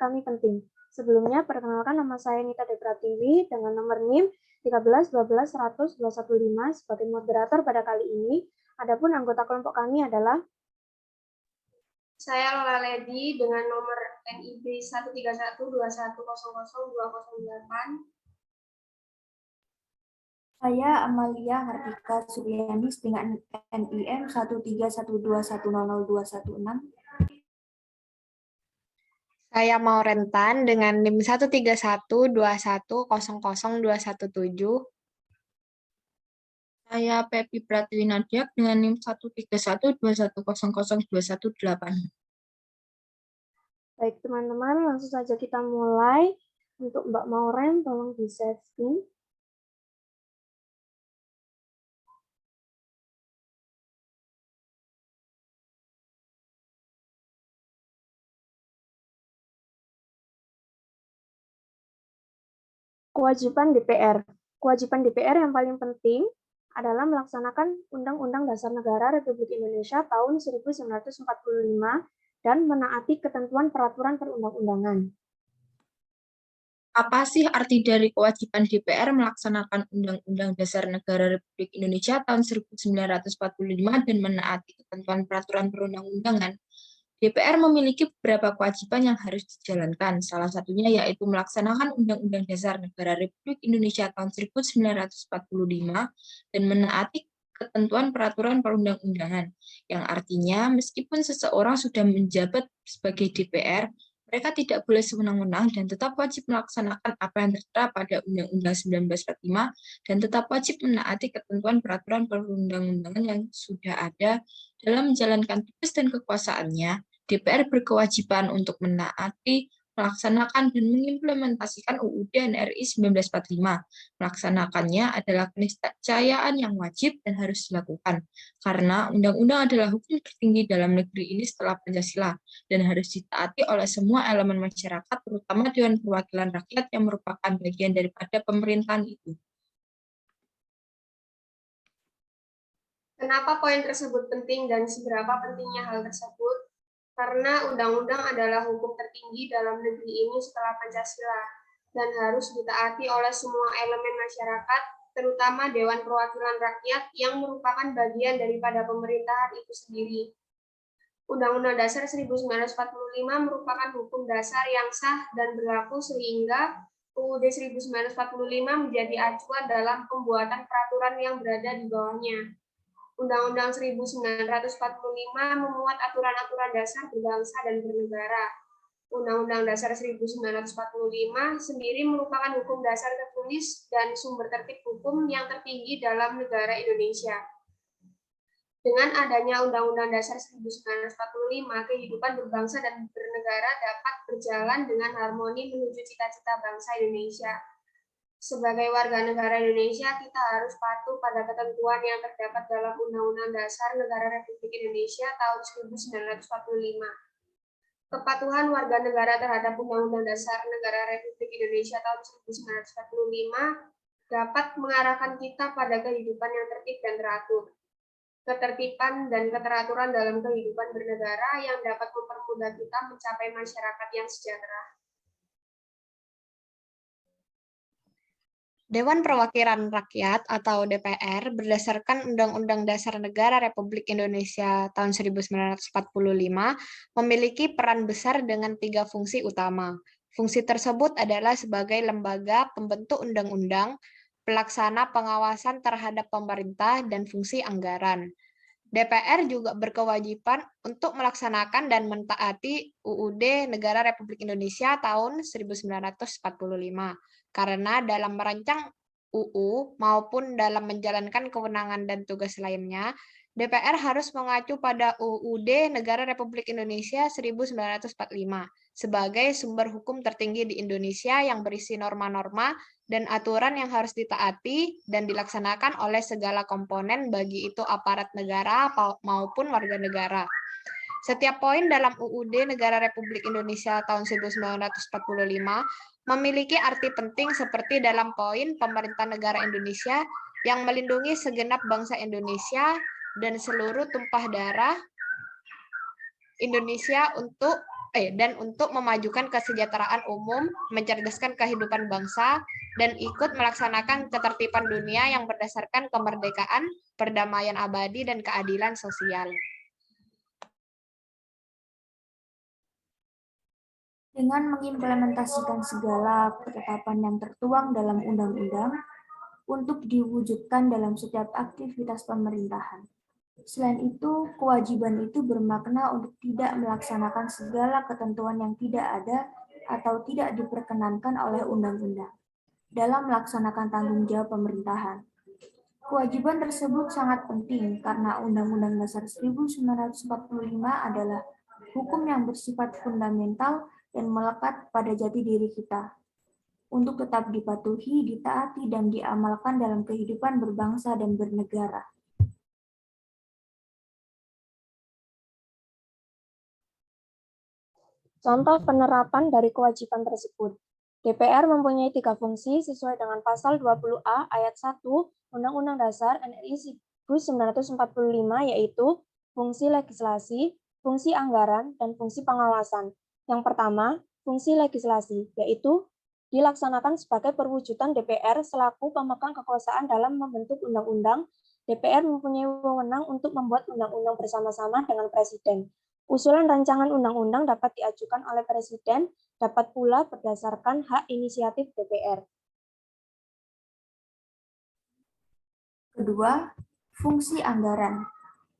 kami penting. Sebelumnya, perkenalkan nama saya Nita Depratiwi dengan nomor NIM 13 12 100 215 sebagai moderator pada kali ini. Adapun anggota kelompok kami adalah saya Lola Ledi dengan nomor NIB 13121002008. Saya Amalia Hardika Suryani dengan NIM 13121000216. Saya Maurentan dengan NIM 13121000217. Saya Pepi Pratiwi Nadia dengan NIM 13121000218. Baik teman-teman, langsung saja kita mulai. Untuk Mbak Mauren, tolong di-share screen. Kewajiban DPR. Kewajiban DPR yang paling penting adalah melaksanakan Undang-Undang Dasar Negara Republik Indonesia tahun 1945 dan menaati ketentuan peraturan perundang-undangan. Apa sih arti dari kewajiban DPR melaksanakan Undang-Undang Dasar Negara Republik Indonesia tahun 1945 dan menaati ketentuan peraturan perundang-undangan? DPR memiliki beberapa kewajiban yang harus dijalankan. Salah satunya yaitu melaksanakan Undang-Undang Dasar Negara Republik Indonesia tahun 1945 dan menaati ketentuan peraturan perundang-undangan, yang artinya meskipun seseorang sudah menjabat sebagai DPR, mereka tidak boleh sewenang-wenang dan tetap wajib melaksanakan apa yang tertera pada Undang-Undang 1945 dan tetap wajib menaati ketentuan peraturan perundang-undangan yang sudah ada. Dalam menjalankan tugas dan kekuasaannya, DPR berkewajiban untuk menaati, melaksanakan, dan mengimplementasikan UUD NRI 1945. Melaksanakannya adalah keniscayaan yang wajib dan harus dilakukan, karena undang-undang adalah hukum tertinggi dalam negeri ini setelah Pancasila, dan harus ditaati oleh semua elemen masyarakat, terutama Dewan Perwakilan Rakyat yang merupakan bagian daripada pemerintahan itu. Kenapa poin tersebut penting dan seberapa pentingnya hal tersebut? Karena undang-undang adalah hukum tertinggi dalam negeri ini setelah Pancasila dan harus ditaati oleh semua elemen masyarakat, terutama Dewan Perwakilan Rakyat yang merupakan bagian daripada pemerintahan itu sendiri. Undang-Undang Dasar 1945 merupakan hukum dasar yang sah dan berlaku sehingga UUD 1945 menjadi acuan dalam pembuatan peraturan yang berada di bawahnya. Undang-Undang 1945 memuat aturan-aturan dasar berbangsa dan bernegara. Undang-Undang Dasar 1945 sendiri merupakan hukum dasar tertulis dan sumber tertib hukum yang tertinggi dalam negara Indonesia. Dengan adanya Undang-Undang Dasar 1945, kehidupan berbangsa dan bernegara dapat berjalan dengan harmoni menuju cita-cita bangsa Indonesia. Sebagai warga negara Indonesia, kita harus patuh pada ketentuan yang terdapat dalam Undang-Undang Dasar Negara Republik Indonesia tahun 1945. Kepatuhan warga negara terhadap Undang-Undang Dasar Negara Republik Indonesia tahun 1945 dapat mengarahkan kita pada kehidupan yang tertib dan teratur. Ketertiban dan keteraturan dalam kehidupan bernegara yang dapat mempermudah kita mencapai masyarakat yang sejahtera. Dewan Perwakilan Rakyat atau DPR berdasarkan Undang-Undang Dasar Negara Republik Indonesia tahun 1945 memiliki peran besar dengan 3 fungsi utama. Fungsi tersebut adalah sebagai lembaga pembentuk undang-undang, pelaksana pengawasan terhadap pemerintah, dan fungsi anggaran. DPR juga berkewajiban untuk melaksanakan dan mentaati UUD Negara Republik Indonesia tahun 1945. Karena dalam merancang UU maupun dalam menjalankan kewenangan dan tugas lainnya, DPR harus mengacu pada UUD Negara Republik Indonesia 1945 sebagai sumber hukum tertinggi di Indonesia yang berisi norma-norma dan aturan yang harus ditaati dan dilaksanakan oleh segala komponen, bagi itu aparat negara maupun warga negara. Setiap poin dalam UUD Negara Republik Indonesia tahun 1945 memiliki arti penting seperti dalam poin pemerintah negara Indonesia yang melindungi segenap bangsa Indonesia dan seluruh tumpah darah Indonesia untuk dan untuk memajukan kesejahteraan umum, mencerdaskan kehidupan bangsa, dan ikut melaksanakan ketertiban dunia yang berdasarkan kemerdekaan, perdamaian abadi, dan keadilan sosial. Dengan mengimplementasikan segala ketetapan yang tertuang dalam undang-undang untuk diwujudkan dalam setiap aktivitas pemerintahan. Selain itu, kewajiban itu bermakna untuk tidak melaksanakan segala ketentuan yang tidak ada atau tidak diperkenankan oleh undang-undang dalam melaksanakan tanggung jawab pemerintahan. Kewajiban tersebut sangat penting karena Undang-Undang Dasar 1945 adalah hukum yang bersifat fundamental dan melekat pada jati diri kita untuk tetap dipatuhi, ditaati, dan diamalkan dalam kehidupan berbangsa dan bernegara. Contoh penerapan dari kewajiban tersebut. DPR mempunyai 3 fungsi sesuai dengan pasal 20A ayat 1 Undang-Undang Dasar RI 1945, yaitu fungsi legislasi, fungsi anggaran, dan fungsi pengawasan. Yang pertama, fungsi legislasi, yaitu dilaksanakan sebagai perwujudan DPR selaku pemegang kekuasaan dalam membentuk undang-undang. DPR mempunyai wewenang untuk membuat undang-undang bersama-sama dengan Presiden. Usulan rancangan undang-undang dapat diajukan oleh Presiden, dapat pula berdasarkan hak inisiatif DPR. Kedua, fungsi anggaran,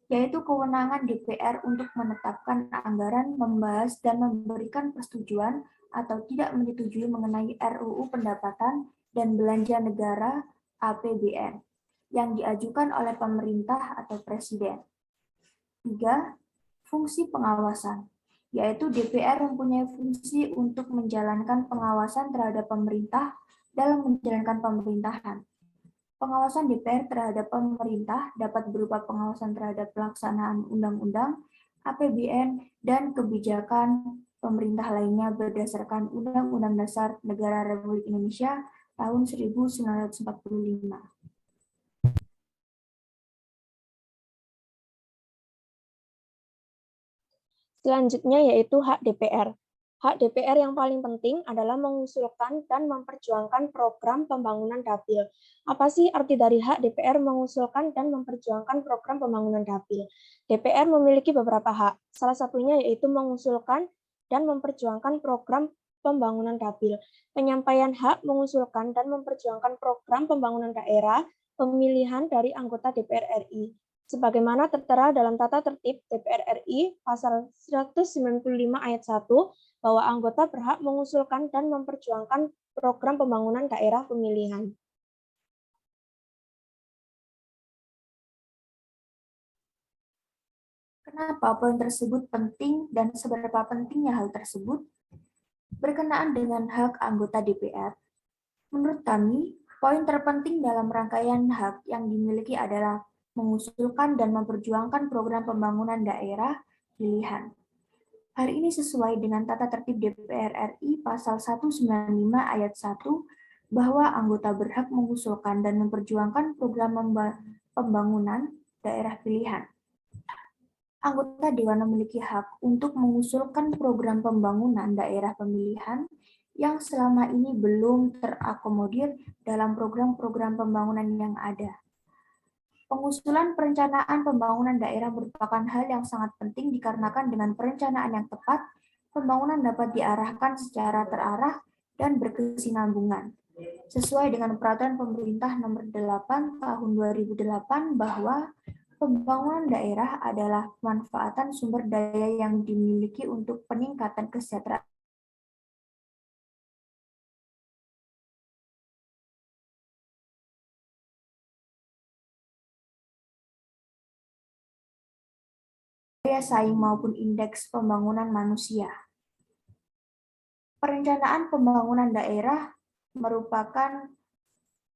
yaitu kewenangan DPR untuk menetapkan anggaran, membahas, dan memberikan persetujuan atau tidak menyetujui mengenai RUU Pendapatan dan Belanja Negara (APBN) yang diajukan oleh pemerintah atau Presiden. 3. Fungsi pengawasan, yaitu DPR mempunyai fungsi untuk menjalankan pengawasan terhadap pemerintah dalam menjalankan pemerintahan. Pengawasan DPR terhadap pemerintah dapat berupa pengawasan terhadap pelaksanaan undang-undang, APBN, dan kebijakan pemerintah lainnya berdasarkan Undang-Undang Dasar Negara Republik Indonesia tahun 1945. Selanjutnya yaitu hak DPR. Hak DPR yang paling penting adalah mengusulkan dan memperjuangkan program pembangunan dapil. Apa sih arti dari hak DPR mengusulkan dan memperjuangkan program pembangunan dapil? DPR memiliki beberapa hak, salah satunya yaitu mengusulkan dan memperjuangkan program pembangunan dapil. Penyampaian hak mengusulkan dan memperjuangkan program pembangunan daerah pemilihan dari anggota DPR RI. Sebagaimana tertera dalam Tata Tertib DPR RI pasal 195 ayat 1 bahwa anggota berhak mengusulkan dan memperjuangkan program pembangunan daerah pemilihan. Kenapa poin tersebut penting dan seberapa pentingnya hal tersebut? Berkenaan dengan hak anggota DPR, menurut kami, poin terpenting dalam rangkaian hak yang dimiliki adalah mengusulkan dan memperjuangkan program pembangunan daerah pilihan. Hal ini sesuai dengan Tata Tertib DPR RI pasal 195 ayat 1 bahwa anggota berhak mengusulkan dan memperjuangkan program pembangunan daerah pilihan. Anggota Dewan memiliki hak untuk mengusulkan program pembangunan daerah pemilihan yang selama ini belum terakomodir dalam program-program pembangunan yang ada. Pengusulan perencanaan pembangunan daerah merupakan hal yang sangat penting dikarenakan dengan perencanaan yang tepat, pembangunan dapat diarahkan secara terarah dan berkesinambungan. Sesuai dengan Peraturan Pemerintah Nomor 8 Tahun 2008 bahwa pembangunan daerah adalah pemanfaatan sumber daya yang dimiliki untuk peningkatan kesejahteraan daya saing maupun indeks pembangunan manusia. Perencanaan pembangunan daerah merupakan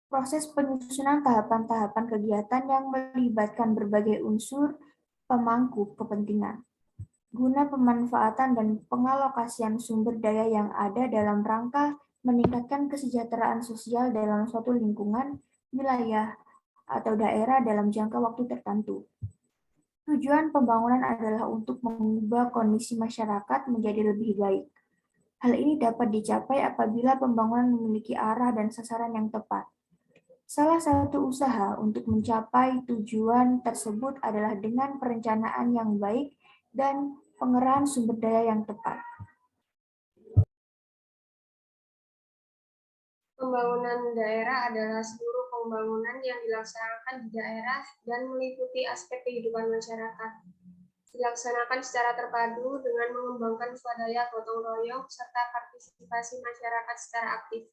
proses penyusunan tahapan-tahapan kegiatan yang melibatkan berbagai unsur pemangku kepentingan, guna pemanfaatan dan pengalokasian sumber daya yang ada dalam rangka meningkatkan kesejahteraan sosial dalam suatu lingkungan, wilayah, atau daerah dalam jangka waktu tertentu. Tujuan pembangunan adalah untuk mengubah kondisi masyarakat menjadi lebih baik. Hal ini dapat dicapai apabila pembangunan memiliki arah dan sasaran yang tepat. Salah satu usaha untuk mencapai tujuan tersebut adalah dengan perencanaan yang baik dan pengerahan sumber daya yang tepat. Pembangunan daerah adalah seluruh pembangunan yang dilaksanakan di daerah dan meliputi aspek kehidupan masyarakat. Dilaksanakan secara terpadu dengan mengembangkan swadaya gotong royong serta partisipasi masyarakat secara aktif.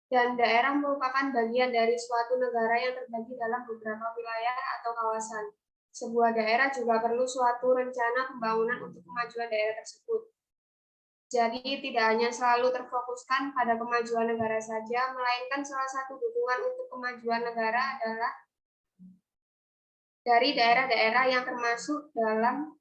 Dan daerah merupakan bagian dari suatu negara yang terbagi dalam beberapa wilayah atau kawasan. Sebuah daerah juga perlu suatu rencana pembangunan untuk kemajuan daerah tersebut. Jadi tidak hanya selalu terfokuskan pada kemajuan negara saja, melainkan salah satu dukungan untuk kemajuan negara adalah dari daerah-daerah yang termasuk dalam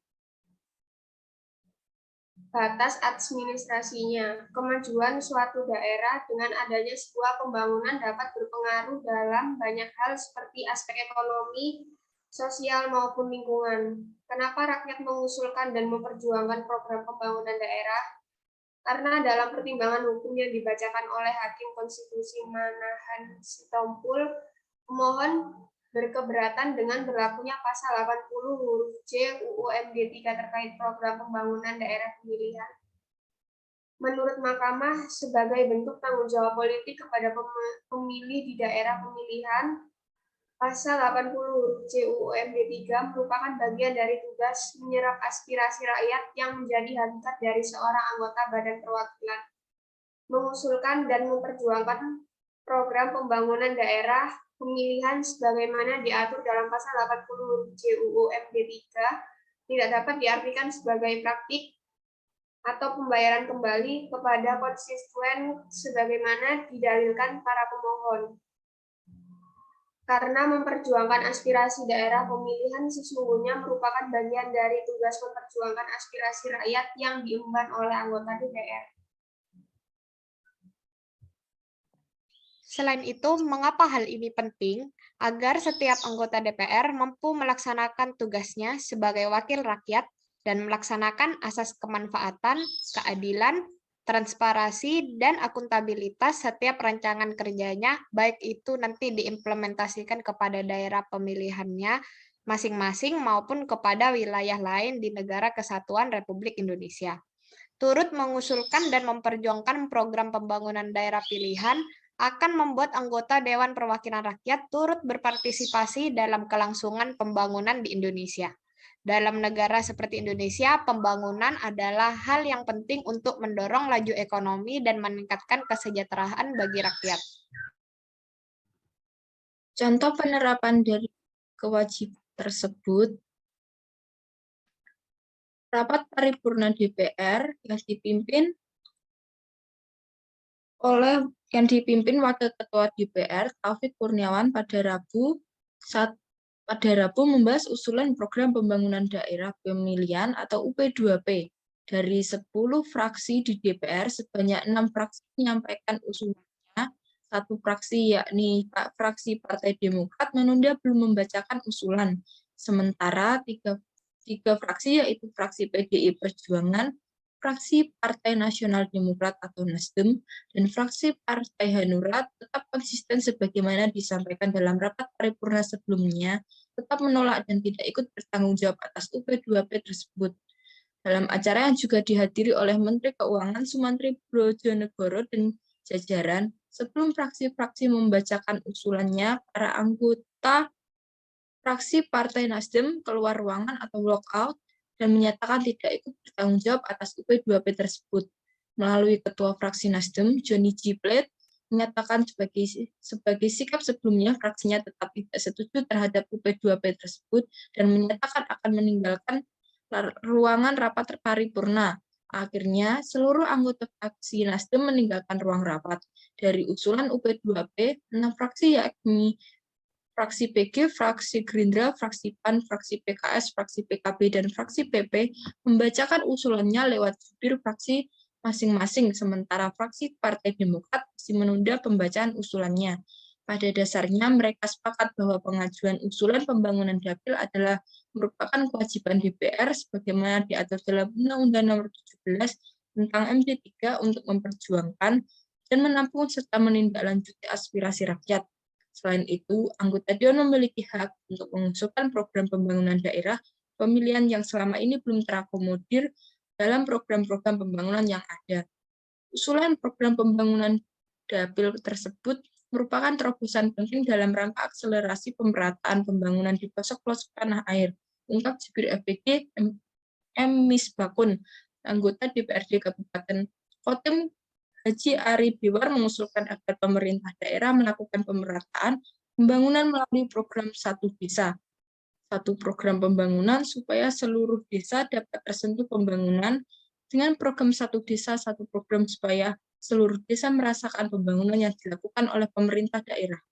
batas administrasinya. Kemajuan suatu daerah dengan adanya sebuah pembangunan dapat berpengaruh dalam banyak hal seperti aspek ekonomi, sosial maupun lingkungan. Kenapa rakyat mengusulkan dan memperjuangkan program pembangunan daerah? Karena dalam pertimbangan hukum yang dibacakan oleh Hakim Konstitusi Manahan Sitompul, pemohon berkeberatan dengan berlakunya pasal 80 huruf C UU MD 3 terkait program pembangunan daerah pemilihan. Menurut Mahkamah, sebagai bentuk tanggung jawab politik kepada pemilih di daerah pemilihan, pasal 80 huruf C UU MD 3 merupakan bagian dari tugas menyerap aspirasi rakyat yang menjadi habitat dari seorang anggota Badan Perwakilan, mengusulkan dan memperjuangkan program pembangunan daerah pemilihan sebagaimana diatur dalam pasal 80 huruf C UU MD 3 tidak dapat diartikan sebagai praktik atau pembayaran kembali kepada konstituen sebagaimana didalilkan para pemohon. Karena memperjuangkan aspirasi daerah pemilihan sesungguhnya merupakan bagian dari tugas memperjuangkan aspirasi rakyat yang diemban oleh anggota DPR. Selain itu, mengapa hal ini penting? Agar setiap anggota DPR mampu melaksanakan tugasnya sebagai wakil rakyat dan melaksanakan asas kemanfaatan, keadilan, transparansi, dan akuntabilitas setiap rancangan kerjanya, baik itu nanti diimplementasikan kepada daerah pemilihannya masing-masing maupun kepada wilayah lain di Negara Kesatuan Republik Indonesia. Turut mengusulkan dan memperjuangkan program pembangunan daerah pilihan akan membuat anggota Dewan Perwakilan Rakyat turut berpartisipasi dalam kelangsungan pembangunan di Indonesia. Dalam negara seperti Indonesia, pembangunan adalah hal yang penting untuk mendorong laju ekonomi dan meningkatkan kesejahteraan bagi rakyat. Contoh penerapan dari kewajiban tersebut, rapat paripurna DPR yang dipimpin Wakil Ketua DPR Taufik Kurniawan pada Rabu membahas usulan program pembangunan daerah pemilihan atau UP2P. Dari 10 fraksi di DPR, sebanyak 6 fraksi menyampaikan usulannya. 1 fraksi, yakni fraksi Partai Demokrat, menunda belum membacakan usulan. Sementara 3 fraksi, yaitu fraksi PDI Perjuangan, fraksi Partai Nasional Demokrat atau Nasdem, dan fraksi Partai Hanura tetap konsisten sebagaimana disampaikan dalam rapat paripurna sebelumnya, tetap menolak dan tidak ikut bertanggung jawab atas UP2P tersebut. Dalam acara yang juga dihadiri oleh Menteri Keuangan Sumantri Brojonegoro dan jajaran, sebelum fraksi-fraksi membacakan usulannya, para anggota fraksi Partai Nasdem keluar ruangan atau walkout dan menyatakan tidak ikut bertanggung jawab atas UP2P tersebut. Melalui Ketua Fraksi Nasdem, Johnny G. Plate, menyatakan sebagai sikap sebelumnya fraksinya tetap tidak setuju terhadap UP2P tersebut dan menyatakan akan meninggalkan ruangan rapat paripurna. Akhirnya, seluruh anggota fraksi Nasdem meninggalkan ruang rapat. Dari usulan UP2P, 6 fraksi yakni fraksi PG, fraksi Gerindra, fraksi PAN, fraksi PKS, fraksi PKB, dan fraksi PP membacakan usulannya lewat jubir fraksi masing-masing, sementara fraksi Partai Demokrat masih menunda pembacaan usulannya. Pada dasarnya, mereka sepakat bahwa pengajuan usulan pembangunan dapil adalah merupakan kewajiban DPR sebagaimana diatur dalam Undang-Undang Nomor 17 tentang MD3 untuk memperjuangkan dan menampung serta menindaklanjuti aspirasi rakyat. Selain itu, anggota Dewan memiliki hak untuk mengusulkan program pembangunan daerah pemilihan yang selama ini belum terakomodir dalam program-program pembangunan yang ada. Usulan program pembangunan dapil tersebut merupakan terobosan penting dalam rangka akselerasi pemerataan pembangunan di pelosok-pelosok tanah air. Ungkap Jubir FPG M. Misbakun, anggota DPRD Kabupaten Kotem Haji Ari Biwar mengusulkan agar pemerintah daerah melakukan pemerataan pembangunan melalui program Satu Desa. Satu program pembangunan supaya seluruh desa dapat tersentuh pembangunan dengan program Satu Desa, satu program supaya seluruh desa merasakan pembangunan yang dilakukan oleh pemerintah daerah.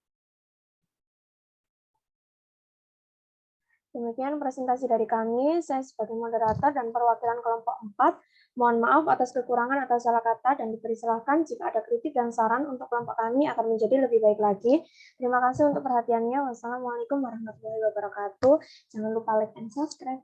Demikian presentasi dari kami. Saya sebagai moderator dan perwakilan kelompok 4, mohon maaf atas kekurangan atau salah kata dan dipersilahkan jika ada kritik dan saran untuk kelompok kami akan menjadi lebih baik lagi. Terima kasih untuk perhatiannya. Wassalamualaikum warahmatullahi wabarakatuh. Jangan lupa like and subscribe.